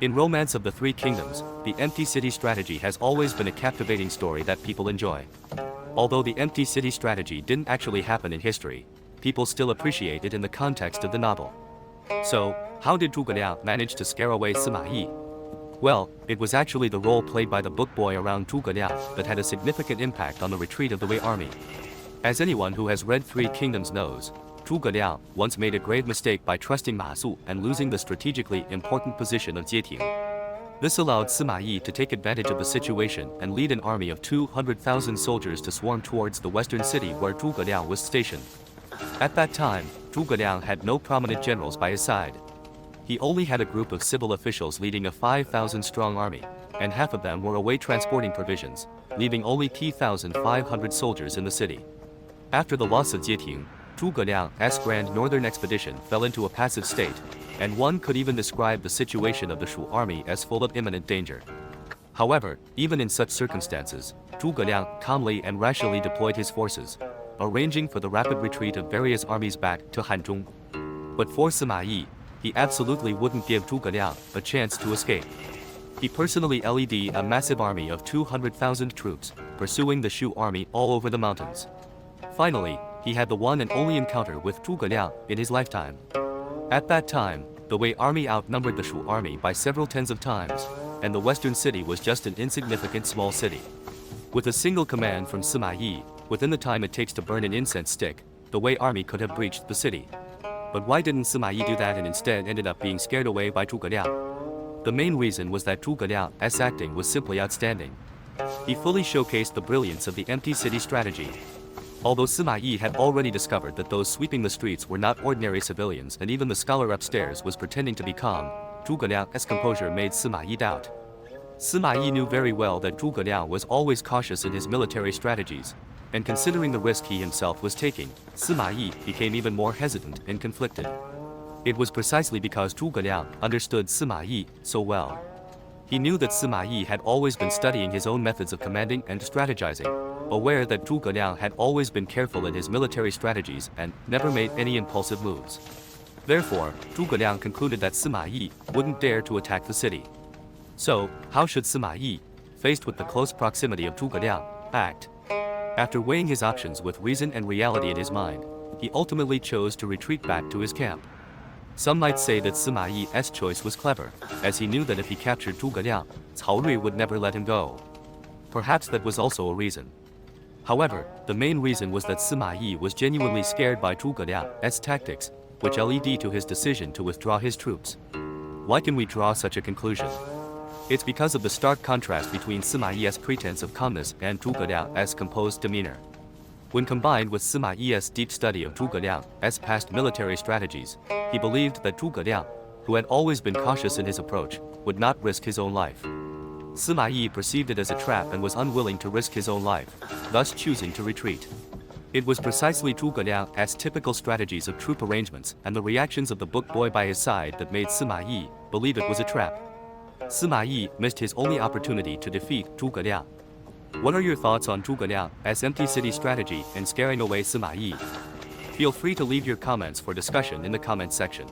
In Romance of the Three Kingdoms, the empty city strategy has always been a captivating story that people enjoy. Although the empty city strategy didn't actually happen in history, people still appreciate it in the context of the novel. So, how did Zhugeliang manage to scare away Simayi? Well, it was actually the role played by the book boy around Zhugeliang that had a significant impact on the retreat of the Wei army. As anyone who has read Three Kingdoms knows, Zhugeliang once made a grave mistake by trusting Ma Su and losing the strategically important position of Jieting. This allowed Simayi to take advantage of the situation and lead an army of 200,000 soldiers to swarm towards the western city where Zhugeliang was stationed. At that time, Zhugeliang had no prominent generals by his side. He only had a group of civil officials leading a 5,000-strong army, and half of them were away transporting provisions, leaving only 2,500 soldiers in the city. After the loss of Jieting, Zhugeliang's Grand Northern Expedition fell into a passive state, and one could even describe the situation of the Shu army as full of imminent danger. However, even in such circumstances, Zhugeliang calmly and rationally deployed his forces, arranging for the rapid retreat of various armies back to Hanzhong. But for Simayi, he absolutely wouldn't give Zhugeliang a chance to escape. He personally led a massive army of 200,000 troops, pursuing the Shu army all over the mountains. Finally, he had the one and only encounter with Zhugeliang in his lifetime. At that time, the Wei army outnumbered the Shu army by several tens of times, and the western city was just an insignificant small city. With a single command from Simayi, within the time it takes to burn an incense stick, the Wei army could have breached the city. But why didn't Simayi do that and instead ended up being scared away by Zhugeliang? The main reason was that Zhugeliang's acting was simply outstanding. He fully showcased the brilliance of the empty city strategy. Although Simayi had already discovered that those sweeping the streets were not ordinary civilians and even the scholar upstairs was pretending to be calm, Zhugeliang's composure made Simayi doubt. Simayi knew very well that Zhugeliang was always cautious in his military strategies, and considering the risk he himself was taking, Simayi became even more hesitant and conflicted. It was precisely because Zhugeliang understood Simayi so well. He knew that Simayi had always been studying his own methods of commanding and strategizing, aware that Zhugeliang had always been careful in his military strategies and never made any impulsive moves. Therefore, Zhugeliang concluded that Simayi wouldn't dare to attack the city. So, how should Simayi, faced with the close proximity of Zhugeliang, act? After weighing his options with reason and reality in his mind, he ultimately chose to retreat back to his camp. Some might say that Simayi's choice was clever, as he knew that if he captured Zhugeliang, Cao Rui would never let him go. Perhaps that was also a reason. However, the main reason was that Simayi was genuinely scared by Zhugeliang's tactics, which led to his decision to withdraw his troops. Why can we draw such a conclusion? It's because of the stark contrast between Simayi's pretense of calmness and Zhugeliang's composed demeanor. When combined with Simayi's deep study of Zhugeliang's past military strategies, he believed that Zhugeliang, who had always been cautious in his approach, would not risk his own life. Simayi perceived it as a trap and was unwilling to risk his own life, thus choosing to retreat. It was precisely Zhugeliang's typical strategies of troop arrangements and the reactions of the book boy by his side that made Simayi believe it was a trap. Simayi missed his only opportunity to defeat Zhugeliang. What are your thoughts on Zhugeliang's empty city strategy and scaring away Simayi? Feel free to leave your comments for discussion in the comments section.